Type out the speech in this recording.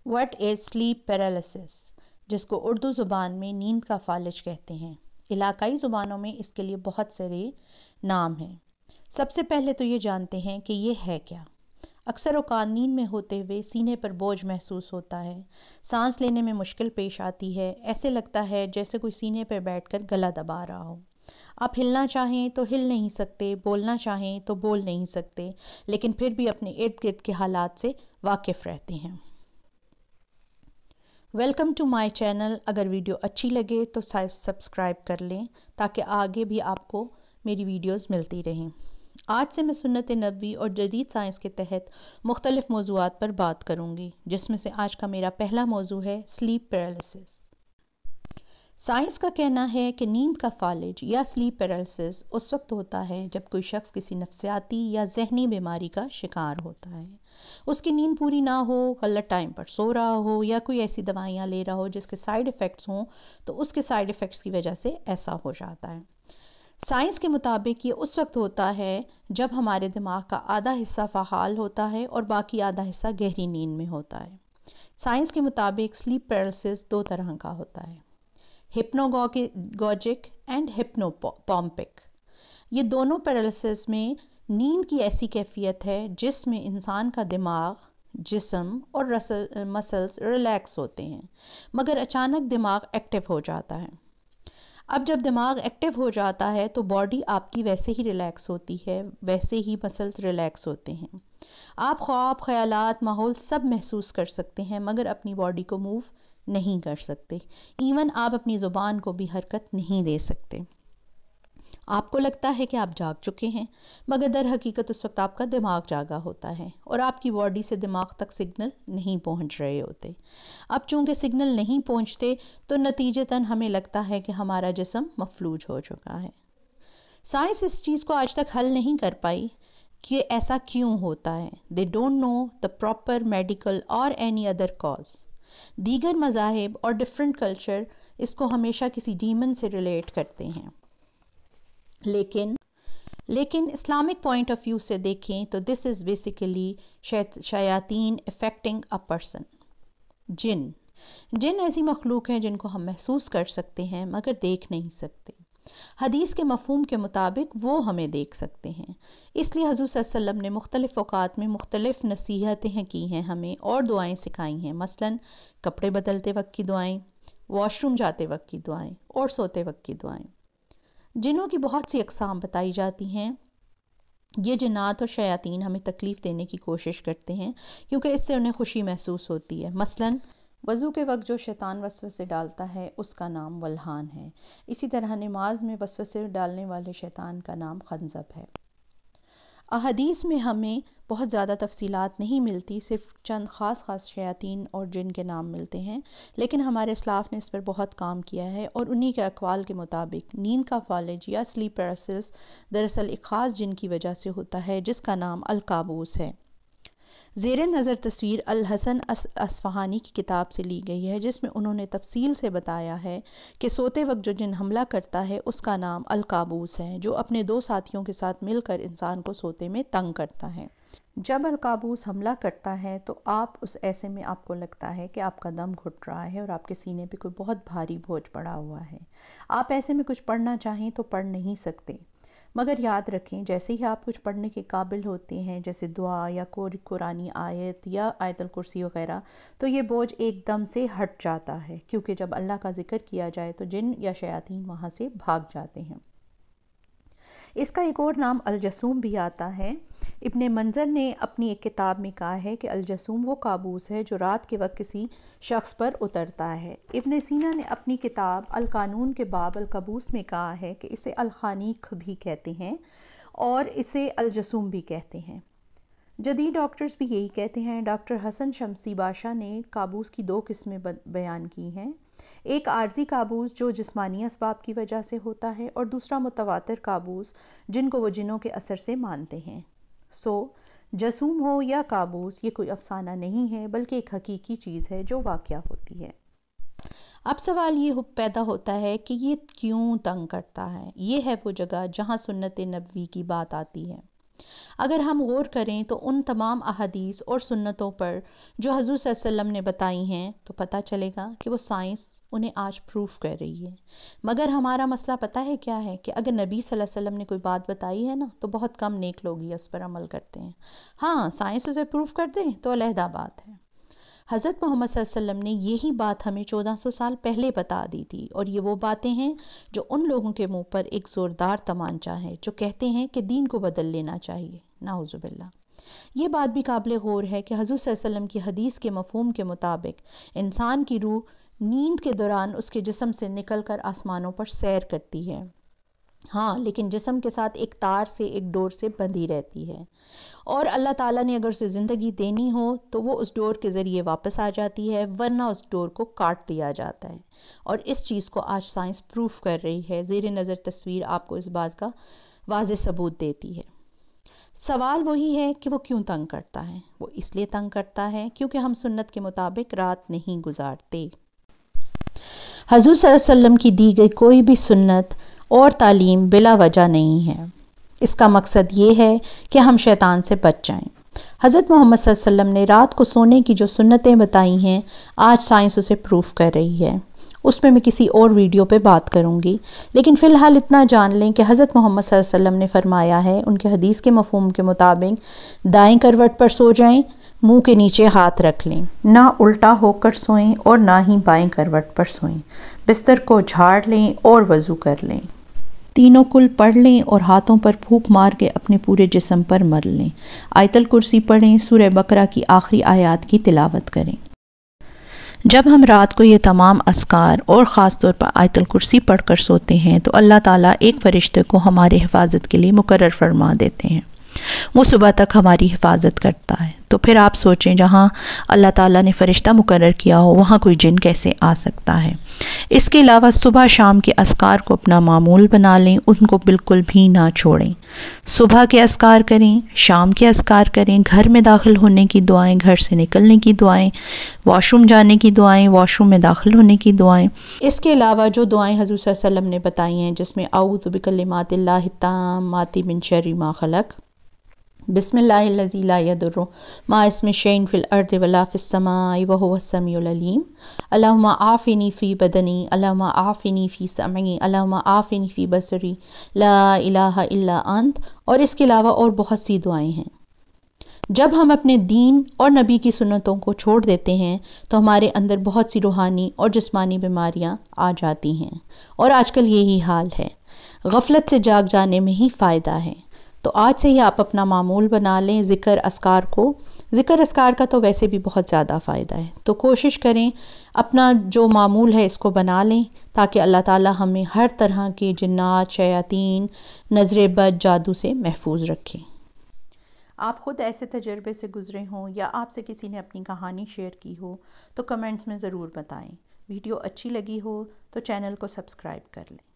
What is sleep paralysis, جس کو اردو زبان میں نیند کا فالج کہتے ہیں۔ علاقائی زبانوں میں اس کے لیے بہت سارے نام ہیں۔ سب سے پہلے تو یہ جانتے ہیں کہ یہ ہے کیا۔ اکثر اوقات نیند میں ہوتے ہوئے سینے پر بوجھ محسوس ہوتا ہے، سانس لینے میں مشکل پیش آتی ہے، ایسے لگتا ہے جیسے کوئی سینے پر بیٹھ کر گلا دبا رہا ہو۔ آپ ہلنا چاہیں تو ہل نہیں سکتے، بولنا چاہیں تو بول نہیں سکتے، لیکن پھر بھی اپنے ارد گرد کے حالات سے واقف رہتے ہیں۔ Welcome to my channel. اگر ویڈیو اچھی لگے تو سبسکرائب کر لیں تاکہ آگے بھی آپ کو میری ویڈیوز ملتی رہیں۔ آج سے میں سنت نبوی اور جدید سائنس کے تحت مختلف موضوعات پر بات کروں گی، جس میں سے آج کا میرا پہلا موضوع ہے سلیپ پیرالسس۔ سائنس کا کہنا ہے کہ نیند کا فالج یا سلیپ پیرالسس اس وقت ہوتا ہے جب کوئی شخص کسی نفسیاتی یا ذہنی بیماری کا شکار ہوتا ہے۔ اس کی نیند پوری نہ ہو، غلط ٹائم پر سو رہا ہو یا کوئی ایسی دوائیاں لے رہا ہو جس کے سائیڈ ایفیکٹس ہوں، تو اس کے سائیڈ ایفیکٹس کی وجہ سے ایسا ہو جاتا ہے۔ سائنس کے مطابق یہ اس وقت ہوتا ہے جب ہمارے دماغ کا آدھا حصہ فعال ہوتا ہے اور باقی آدھا حصہ گہری نیند میں ہوتا ہے۔ سائنس کے مطابق سلیپ پیرالسس دو طرح کا ہوتا ہے، ہپنوگوجک اینڈ ہپنوپومپک۔ یہ دونوں پیرالسس میں نیند کی ایسی کیفیت ہے جس میں انسان کا دماغ، جسم اور مسلز ریلیکس ہوتے ہیں، مگر اچانک دماغ ایکٹیو ہو جاتا ہے۔ اب جب دماغ ایکٹیو ہو جاتا ہے تو باڈی آپ کی ویسے ہی ریلیکس ہوتی ہے، ویسے ہی مسلز ریلیکس ہوتے ہیں۔ آپ خواب، خیالات، ماحول سب محسوس کر سکتے ہیں، مگر اپنی باڈی کو موو نہیں کر سکتے۔ ایون آپ اپنی زبان کو بھی حرکت نہیں دے سکتے۔ آپ کو لگتا ہے کہ آپ جاگ چکے ہیں، مگر در حقیقت اس وقت آپ کا دماغ جاگا ہوتا ہے اور آپ کی باڈی سے دماغ تک سگنل نہیں پہنچ رہے ہوتے۔ اب چونکہ سگنل نہیں پہنچتے تو نتیجتاً ہمیں لگتا ہے کہ ہمارا جسم مفلوج ہو چکا ہے۔ سائنس اس چیز کو آج تک حل نہیں کر پائی کہ ایسا کیوں ہوتا ہے۔ They don't know the proper medical or any other cause۔ دیگر مذاہب اور ڈیفرنٹ کلچر اس کو ہمیشہ کسی ڈیمن سے ریلیٹ کرتے ہیں، لیکن اسلامک پوائنٹ آف ویو سے دیکھیں تو دس از بیسیکلی شیاطین افیکٹنگ اے پرسن۔ جن ایسی مخلوق ہیں جن کو ہم محسوس کر سکتے ہیں مگر دیکھ نہیں سکتے۔ حدیث کے مفہوم کے مطابق وہ ہمیں دیکھ سکتے ہیں، اس لیے حضور صلی اللہ علیہ وسلم نے مختلف اوقات میں مختلف نصیحتیں کی ہیں ہمیں اور دعائیں سکھائی ہیں، مثلاً کپڑے بدلتے وقت کی دعائیں، واش روم جاتے وقت کی دعائیں اور سوتے وقت کی دعائیں۔ جنوں کی بہت سی اقسام بتائی جاتی ہیں۔ یہ جنات اور شیاطین ہمیں تکلیف دینے کی کوشش کرتے ہیں کیونکہ اس سے انہیں خوشی محسوس ہوتی ہے۔ مثلاً وضو کے وقت جو شیطان وسوسے ڈالتا ہے اس کا نام ولہان ہے، اسی طرح نماز میں وسوسے ڈالنے والے شیطان کا نام خنزب ہے۔ احادیث میں ہمیں بہت زیادہ تفصیلات نہیں ملتی، صرف چند خاص شیاطین اور جن کے نام ملتے ہیں، لیکن ہمارے اسلاف نے اس پر بہت کام کیا ہے اور انہی کے اقوال کے مطابق نیند کا فالج یا سلیپ پیرالسس دراصل ایک خاص جن کی وجہ سے ہوتا ہے جس کا نام القابوس ہے۔ زیر نظر تصویر الحسن اصفہانی کی کتاب سے لی گئی ہے، جس میں انہوں نے تفصیل سے بتایا ہے کہ سوتے وقت جو جن حملہ کرتا ہے اس کا نام القابوس ہے، جو اپنے دو ساتھیوں کے ساتھ مل کر انسان کو سوتے میں تنگ کرتا ہے۔ جب القابوس حملہ کرتا ہے تو ایسے میں آپ کو لگتا ہے کہ آپ کا دم گھٹ رہا ہے اور آپ کے سینے پہ کوئی بہت بھاری بوجھ پڑا ہوا ہے۔ آپ ایسے میں کچھ پڑھنا چاہیں تو پڑھ نہیں سکتے، مگر یاد رکھیں جیسے ہی آپ کچھ پڑھنے کے قابل ہوتے ہیں، جیسے دعا یا کوئی قرآنی آیت یا آیت الکرسی وغیرہ، تو یہ بوجھ ایک دم سے ہٹ جاتا ہے، کیونکہ جب اللہ کا ذکر کیا جائے تو جن یا شیاطین وہاں سے بھاگ جاتے ہیں۔ اس کا ایک اور نام الجسوم بھی آتا ہے۔ ابن منظر نے اپنی ایک کتاب میں کہا ہے کہ الجسوم وہ کابوس ہے جو رات کے وقت کسی شخص پر اترتا ہے۔ ابن سینا نے اپنی کتاب القانون کے باب الکابوس میں کہا ہے کہ اسے الخانیق بھی کہتے ہیں اور اسے الجسوم بھی کہتے ہیں۔ جدید ڈاکٹرز بھی یہی کہتے ہیں۔ ڈاکٹر حسن شمسی باشا نے کابوس کی دو قسمیں بیان کی ہیں، ایک عارضی کابوس جو جسمانی اسباب کی وجہ سے ہوتا ہے اور دوسرا متواتر کابوس جن کو وہ جنوں کے اثر سے مانتے ہیں۔ جسوم ہو یا کابوس یہ کوئی افسانہ نہیں ہے بلکہ ایک حقیقی چیز ہے جو واقعہ ہوتی ہے۔ اب سوال یہ پیدا ہوتا ہے کہ یہ کیوں تنگ کرتا ہے؟ یہ ہے وہ جگہ جہاں سنت نبوی کی بات آتی ہے۔ اگر ہم غور کریں تو ان تمام احادیث اور سنتوں پر جو حضور صلی اللہ علیہ وسلم نے بتائی ہیں تو پتہ چلے گا کہ وہ سائنس انہیں آج پروف کر رہی ہے۔ مگر ہمارا مسئلہ پتہ ہے کیا ہے کہ اگر نبی صلی اللہ علیہ وسلم نے کوئی بات بتائی ہے نا تو بہت کم نیک لوگ ہی اس پر عمل کرتے ہیں۔ ہاں، سائنس اسے پروف کر دے تو علیحدہ بات ہے۔ حضرت محمد صلی اللہ علیہ وسلم نے یہی بات ہمیں 1400 سال پہلے بتا دی تھی، اور یہ وہ باتیں ہیں جو ان لوگوں کے منہ پر ایک زوردار تمانچہ ہے جو کہتے ہیں کہ دین کو بدل لینا چاہیے، نعوذ باللہ۔ یہ بات بھی قابل غور ہے کہ حضور صلی اللہ علیہ وسلم کی حدیث کے مفہوم کے مطابق انسان کی روح نیند کے دوران اس کے جسم سے نکل کر آسمانوں پر سیر کرتی ہے، ہاں، لیکن جسم کے ساتھ ایک تار سے، ایک ڈور سے بندھی رہتی ہے، اور اللہ تعالیٰ نے اگر اسے زندگی دینی ہو تو وہ اس ڈور کے ذریعے واپس آ جاتی ہے، ورنہ اس ڈور کو کاٹ دیا جاتا ہے، اور اس چیز کو آج سائنس پروف کر رہی ہے۔ زیر نظر تصویر آپ کو اس بات کا واضح ثبوت دیتی ہے۔ سوال وہی ہے کہ وہ کیوں تنگ کرتا ہے؟ وہ اس لیے تنگ کرتا ہے کیونکہ ہم سنت کے مطابق رات نہیں گزارتے۔ حضور صلی اللہ علیہ وسلم کی دی گئی کوئی بھی سنت اور تعلیم بلا وجہ نہیں ہے۔ اس کا مقصد یہ ہے کہ ہم شیطان سے بچ جائیں۔ حضرت محمد صلی اللہ علیہ وسلم نے رات کو سونے کی جو سنتیں بتائی ہیں، آج سائنس اسے پروف کر رہی ہے۔ اس میں کسی اور ویڈیو پہ بات کروں گی، لیکن فی الحال اتنا جان لیں کہ حضرت محمد صلی اللہ علیہ وسلم نے فرمایا ہے، ان کے حدیث کے مفہوم کے مطابق دائیں کروٹ پر سو جائیں، منہ کے نیچے ہاتھ رکھ لیں، نہ الٹا ہو کر سوئیں اور نہ ہی بائیں کروٹ پر سوئیں، بستر کو جھاڑ لیں اور وضو کر لیں، تینوں کل پڑھ لیں اور ہاتھوں پر پھونک مار کے اپنے پورے جسم پر مل لیں، آیت الکرسی پڑھیں، سورہ بقرہ کی آخری آیات کی تلاوت کریں۔ جب ہم رات کو یہ تمام اذکار اور خاص طور پر آیت الکرسی پڑھ کر سوتے ہیں تو اللہ تعالیٰ ایک فرشتے کو ہمارے حفاظت کے لیے مقرر فرما دیتے ہیں، وہ صبح تک ہماری حفاظت کرتا ہے۔ تو پھر آپ سوچیں، جہاں اللہ تعالیٰ نے فرشتہ مقرر کیا ہو وہاں کوئی جن کیسے آ سکتا ہے؟ اس کے علاوہ صبح شام کے اذکار کو اپنا معمول بنا لیں، ان کو بالکل بھی نہ چھوڑیں۔ صبح کے اذکار کریں، شام کے اذکار کریں، گھر میں داخل ہونے کی دعائیں، گھر سے نکلنے کی دعائیں، واش روم جانے کی دعائیں، واش روم میں داخل ہونے کی دعائیں۔ اس کے علاوہ جو دعائیں حضور صلی اللہ علیہ وسلم نے بتائی ہیں، جس میں اعوذ بکلمات اللہ التامات من شر ما خلق، بسم اللہ الذی لا یضر مع اسمہ شیء فی الارض ولا فی السماء وہو السمیع العلیم، اللہم عافنی فی بدنی، اللہم عافنی فی سمعی، اللہم عافنی فی بصری، لا الہ الا انت، اور اس کے علاوہ اور بہت سی دعائیں ہیں۔ جب ہم اپنے دین اور نبی کی سنتوں کو چھوڑ دیتے ہیں تو ہمارے اندر بہت سی روحانی اور جسمانی بیماریاں آ جاتی ہیں، اور آج کل یہی حال ہے۔ غفلت سے جاگ جانے میں ہی فائدہ ہے۔ تو آج سے ہی آپ اپنا معمول بنا لیں ذکر اذکار کو۔ ذکر اذکار کا تو ویسے بھی بہت زیادہ فائدہ ہے، تو کوشش کریں اپنا جو معمول ہے اس کو بنا لیں، تاکہ اللہ تعالی ہمیں ہر طرح کے جنات، شیاطین، نظر بد، جادو سے محفوظ رکھیں۔ آپ خود ایسے تجربے سے گزرے ہوں یا آپ سے کسی نے اپنی کہانی شیئر کی ہو تو کمنٹس میں ضرور بتائیں۔ ویڈیو اچھی لگی ہو تو چینل کو سبسکرائب کر لیں۔